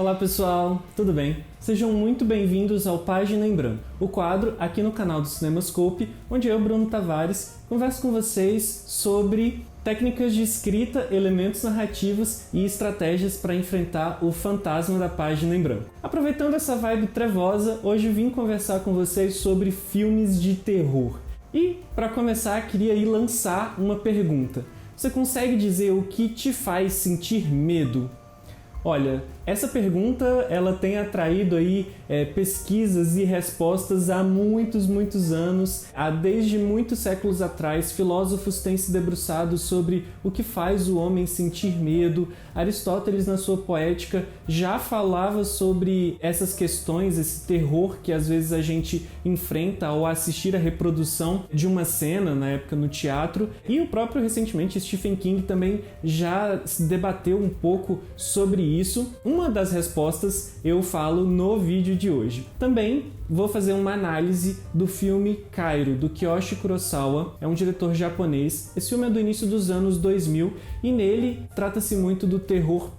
Olá pessoal, tudo bem? Sejam muito bem-vindos ao Página em Branco, o quadro aqui no canal do Cinemascope, onde eu, Bruno Tavares, converso com vocês sobre técnicas de escrita, elementos narrativos e estratégias para enfrentar o fantasma da página em branco. Aproveitando essa vibe trevosa, hoje vim conversar com vocês sobre filmes de terror. E, para começar, queria lançar uma pergunta. Você consegue dizer o que te faz sentir medo? Olha, essa pergunta ela tem atraído aí pesquisas e respostas há muitos anos. Desde muitos séculos atrás, filósofos têm se debruçado sobre o que faz o homem sentir medo. Aristóteles, na sua Poética, já falava sobre essas questões, esse terror que às vezes a gente enfrenta ao assistir a reprodução de uma cena, na época no teatro. E o próprio, recentemente, Stephen King também já se debateu um pouco sobre isso. Uma das respostas eu falo no vídeo de hoje. Também vou fazer uma análise do filme Kairo, do Kiyoshi Kurosawa, é um diretor japonês. Esse filme é do início dos anos 2000 e nele trata-se muito do terror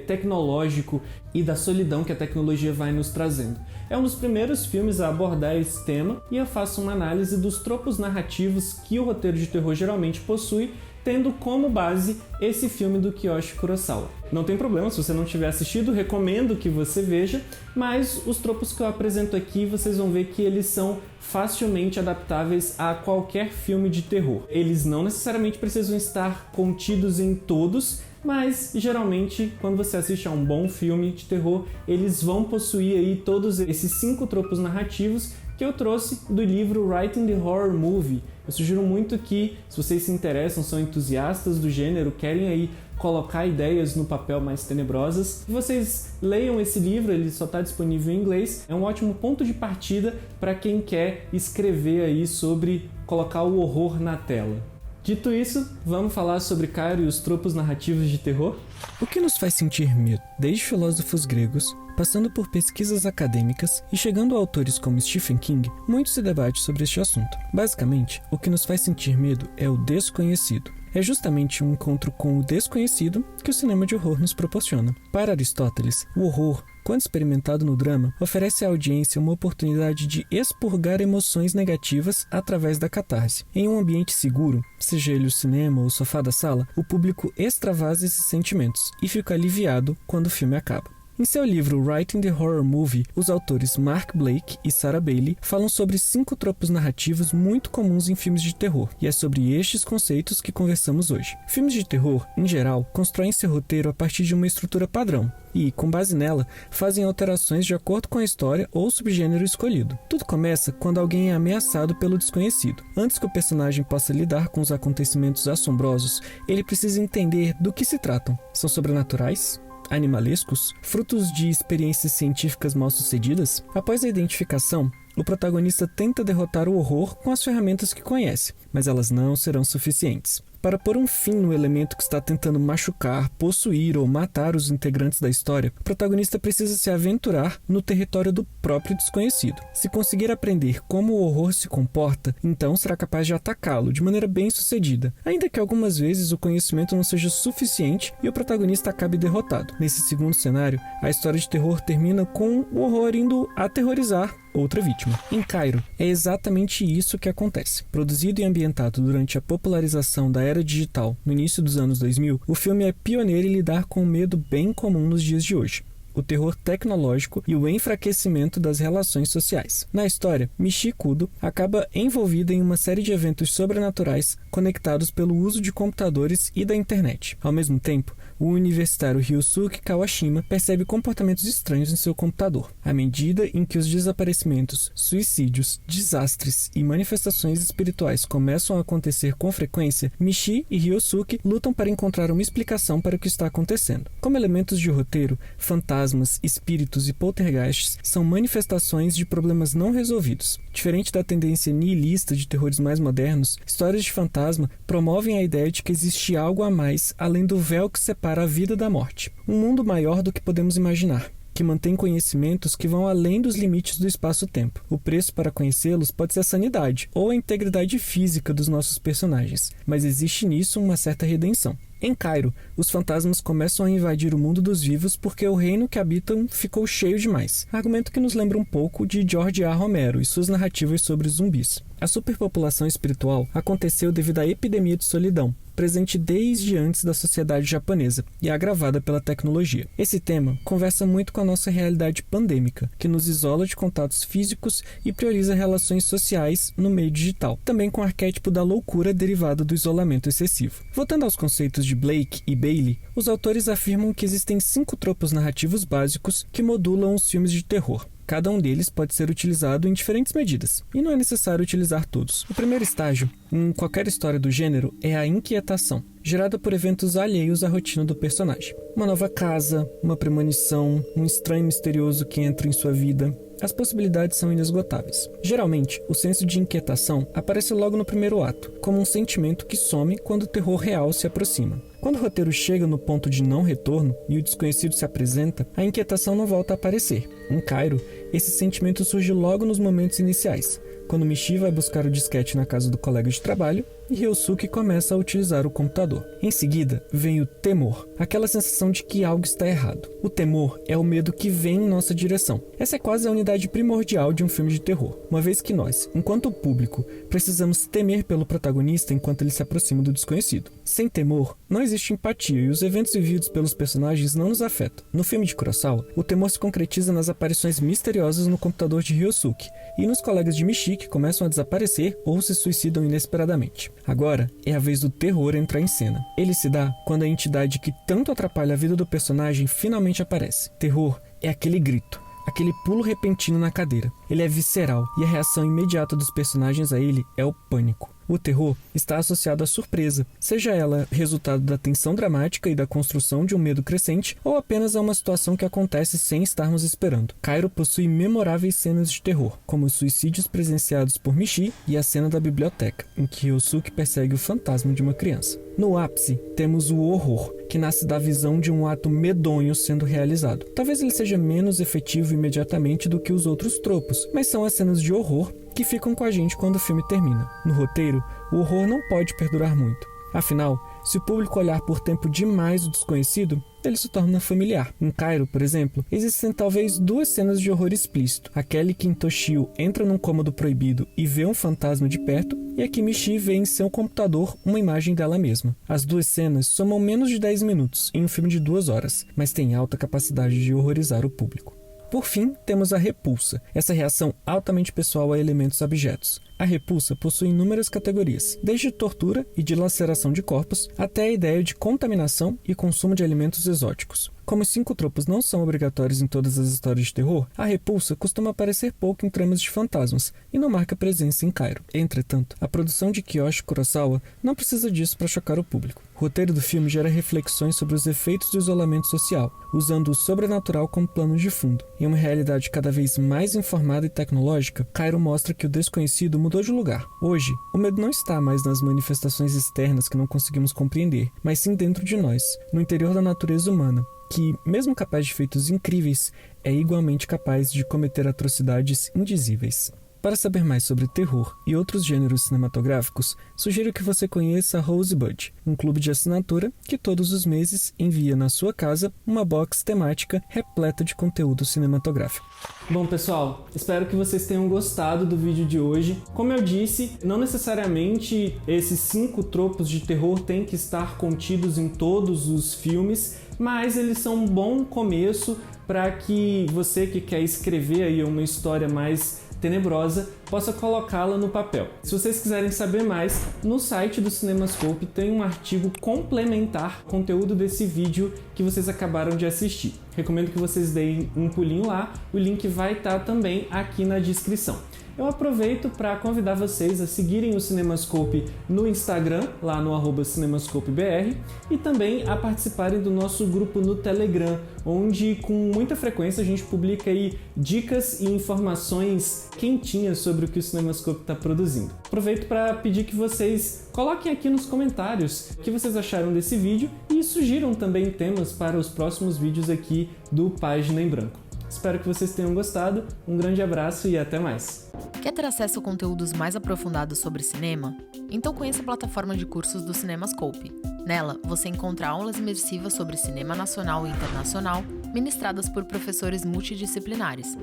tecnológico e da solidão que a tecnologia vai nos trazendo. É um dos primeiros filmes a abordar esse tema e eu faço uma análise dos tropos narrativos que o roteiro de terror geralmente possui, tendo como base esse filme do Kiyoshi Kurosawa. Não tem problema, se você não tiver assistido, recomendo que você veja, mas os tropos que eu apresento aqui, vocês vão ver que eles são facilmente adaptáveis a qualquer filme de terror. Eles não necessariamente precisam estar contidos em todos, mas geralmente quando você assiste a um bom filme de terror, eles vão possuir aí todos esses 5 tropos narrativos que eu trouxe do livro Writing the Horror Movie. Eu sugiro muito que, se vocês se interessam, são entusiastas do gênero, querem aí colocar ideias no papel mais tenebrosas, vocês leiam esse livro, ele só está disponível em inglês. É um ótimo ponto de partida para quem quer escrever aí sobre colocar o horror na tela. Dito isso, vamos falar sobre Kairo e os tropos narrativos de terror? O que nos faz sentir medo? Desde filósofos gregos, passando por pesquisas acadêmicas e chegando a autores como Stephen King, muito se debate sobre este assunto. Basicamente, o que nos faz sentir medo é o desconhecido. É justamente um encontro com o desconhecido que o cinema de horror nos proporciona. Para Aristóteles, o horror, quando experimentado no drama, oferece à audiência uma oportunidade de expurgar emoções negativas através da catarse. Em um ambiente seguro, seja ele o cinema ou o sofá da sala, o público extravasa esses sentimentos e fica aliviado quando o filme acaba. Em seu livro Writing the Horror Movie, os autores Mark Blake e Sarah Bailey falam sobre 5 tropos narrativos muito comuns em filmes de terror, e é sobre estes conceitos que conversamos hoje. Filmes de terror, em geral, constroem seu roteiro a partir de uma estrutura padrão, e, com base nela, fazem alterações de acordo com a história ou subgênero escolhido. Tudo começa quando alguém é ameaçado pelo desconhecido. Antes que o personagem possa lidar com os acontecimentos assombrosos, ele precisa entender do que se tratam. São sobrenaturais? Animalescos? Frutos de experiências científicas mal-sucedidas? Após a identificação, o protagonista tenta derrotar o horror com as ferramentas que conhece, mas elas não serão suficientes. Para pôr um fim no elemento que está tentando machucar, possuir ou matar os integrantes da história, o protagonista precisa se aventurar no território do próprio desconhecido. Se conseguir aprender como o horror se comporta, então será capaz de atacá-lo de maneira bem sucedida, ainda que algumas vezes o conhecimento não seja suficiente e o protagonista acabe derrotado. Nesse segundo cenário, a história de terror termina com o horror indo aterrorizar outra vítima. Em Kairo, é exatamente isso que acontece. Produzido e ambientado durante a popularização da era digital no início dos anos 2000, o filme é pioneiro em lidar com o medo bem comum nos dias de hoje: o terror tecnológico e o enfraquecimento das relações sociais. Na história, Michi Kudo acaba envolvida em uma série de eventos sobrenaturais conectados pelo uso de computadores e da internet. Ao mesmo tempo, o universitário Ryosuke Kawashima percebe comportamentos estranhos em seu computador. À medida em que os desaparecimentos, suicídios, desastres e manifestações espirituais começam a acontecer com frequência, Michi e Ryosuke lutam para encontrar uma explicação para o que está acontecendo. Como elementos de roteiro, fantasmas, espíritos e poltergeists são manifestações de problemas não resolvidos. Diferente da tendência nihilista de terrores mais modernos, histórias de fantasma promovem a ideia de que existe algo a mais além do véu que separa a vida da morte. Um mundo maior do que podemos imaginar, que mantém conhecimentos que vão além dos limites do espaço-tempo. O preço para conhecê-los pode ser a sanidade ou a integridade física dos nossos personagens, mas existe nisso uma certa redenção. Em Cairo, os fantasmas começam a invadir o mundo dos vivos porque o reino que habitam ficou cheio demais. Argumento que nos lembra um pouco de George A. Romero e suas narrativas sobre zumbis. A superpopulação espiritual aconteceu devido à epidemia de solidão, presente desde antes da sociedade japonesa e agravada pela tecnologia. Esse tema conversa muito com a nossa realidade pandêmica, que nos isola de contatos físicos e prioriza relações sociais no meio digital, também com o arquétipo da loucura derivado do isolamento excessivo. Voltando aos conceitos de Blake e Bailey, os autores afirmam que existem 5 tropos narrativos básicos que modulam os filmes de terror. Cada um deles pode ser utilizado em diferentes medidas, e não é necessário utilizar todos. O primeiro estágio, em qualquer história do gênero, é a inquietação, gerada por eventos alheios à rotina do personagem. Uma nova casa, uma premonição, um estranho misterioso que entra em sua vida. As possibilidades são inesgotáveis. Geralmente, o senso de inquietação aparece logo no primeiro ato, como um sentimento que some quando o terror real se aproxima. Quando o roteiro chega no ponto de não retorno e o desconhecido se apresenta, a inquietação não volta a aparecer. Em Cairo, esse sentimento surge logo nos momentos iniciais, quando Michi vai buscar o disquete na casa do colega de trabalho e Ryosuke começa a utilizar o computador. Em seguida, vem o temor, aquela sensação de que algo está errado. O temor é o medo que vem em nossa direção. Essa é quase a unidade primordial de um filme de terror, uma vez que nós, enquanto público, precisamos temer pelo protagonista enquanto ele se aproxima do desconhecido. Sem temor, não existe empatia e os eventos vividos pelos personagens não nos afetam. No filme de Kurosawa, o temor se concretiza nas aparições misteriosas no computador de Ryosuke e nos colegas de Michi que começam a desaparecer ou se suicidam inesperadamente. Agora é a vez do terror entrar em cena. Ele se dá quando a entidade que tanto atrapalha a vida do personagem finalmente aparece. Terror é aquele grito, aquele pulo repentino na cadeira. Ele é visceral e a reação imediata dos personagens a ele é o pânico. O terror está associado à surpresa, seja ela resultado da tensão dramática e da construção de um medo crescente, ou apenas a uma situação que acontece sem estarmos esperando. Cairo possui memoráveis cenas de terror, como os suicídios presenciados por Michi e a cena da biblioteca, em que Ryosuke persegue o fantasma de uma criança. No ápice, temos o horror, que nasce da visão de um ato medonho sendo realizado. Talvez ele seja menos efetivo imediatamente do que os outros tropos, mas são as cenas de horror que ficam com a gente quando o filme termina. No roteiro, o horror não pode perdurar muito. Afinal, se o público olhar por tempo demais o desconhecido, ele se torna familiar. Em Cairo, por exemplo, existem talvez 2 cenas de horror explícito. Aquela em que Toshio entra num cômodo proibido e vê um fantasma de perto, e a que Michi vê em seu computador uma imagem dela mesma. As 2 cenas somam menos de 10 minutos em um filme de 2 horas, mas têm alta capacidade de horrorizar o público. Por fim, temos a repulsa, essa reação altamente pessoal a elementos abjetos. A repulsa possui inúmeras categorias, desde tortura e dilaceração de corpos, até a ideia de contaminação e consumo de alimentos exóticos. Como os 5 tropos não são obrigatórios em todas as histórias de terror, a repulsa costuma aparecer pouco em tramas de fantasmas e não marca presença em Cairo. Entretanto, a produção de Kiyoshi Kurosawa não precisa disso para chocar o público. O roteiro do filme gera reflexões sobre os efeitos do isolamento social, usando o sobrenatural como plano de fundo. Em uma realidade cada vez mais informada e tecnológica, Cairo mostra que o desconhecido mudou de lugar. Hoje, o medo não está mais nas manifestações externas que não conseguimos compreender, mas sim dentro de nós, no interior da natureza humana, que, mesmo capaz de feitos incríveis, é igualmente capaz de cometer atrocidades indizíveis. Para saber mais sobre terror e outros gêneros cinematográficos, sugiro que você conheça a Rosebud, um clube de assinatura que todos os meses envia na sua casa uma box temática repleta de conteúdo cinematográfico. Bom, pessoal, espero que vocês tenham gostado do vídeo de hoje. Como eu disse, não necessariamente esses 5 tropos de terror têm que estar contidos em todos os filmes, mas eles são um bom começo para que você que quer escrever aí uma história mais tenebrosa possa colocá-la no papel. Se vocês quiserem saber mais, no site do CinemaScope tem um artigo complementar ao conteúdo desse vídeo que vocês acabaram de assistir. Recomendo que vocês deem um pulinho lá, o link vai estar também aqui na descrição. Eu aproveito para convidar vocês a seguirem o CinemaScope no Instagram, lá no @CinemaScopeBR, e também a participarem do nosso grupo no Telegram, onde com muita frequência a gente publica aí dicas e informações quentinhas sobre o que o CinemaScope está produzindo. Aproveito para pedir que vocês coloquem aqui nos comentários o que vocês acharam desse vídeo e sugiram também temas para os próximos vídeos aqui do Página em Branco. Espero que vocês tenham gostado, um grande abraço e até mais! Quer ter acesso a conteúdos mais aprofundados sobre cinema? Então conheça a plataforma de cursos do CinemaScope. Nela, você encontra aulas imersivas sobre cinema nacional e internacional, ministradas por professores multidisciplinares.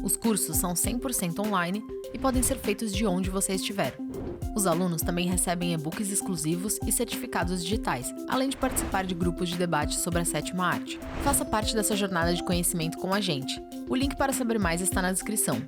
Os cursos são 100% online e podem ser feitos de onde você estiver. Os alunos também recebem e-books exclusivos e certificados digitais, além de participar de grupos de debate sobre a sétima arte. Faça parte dessa jornada de conhecimento com a gente. O link para saber mais está na descrição.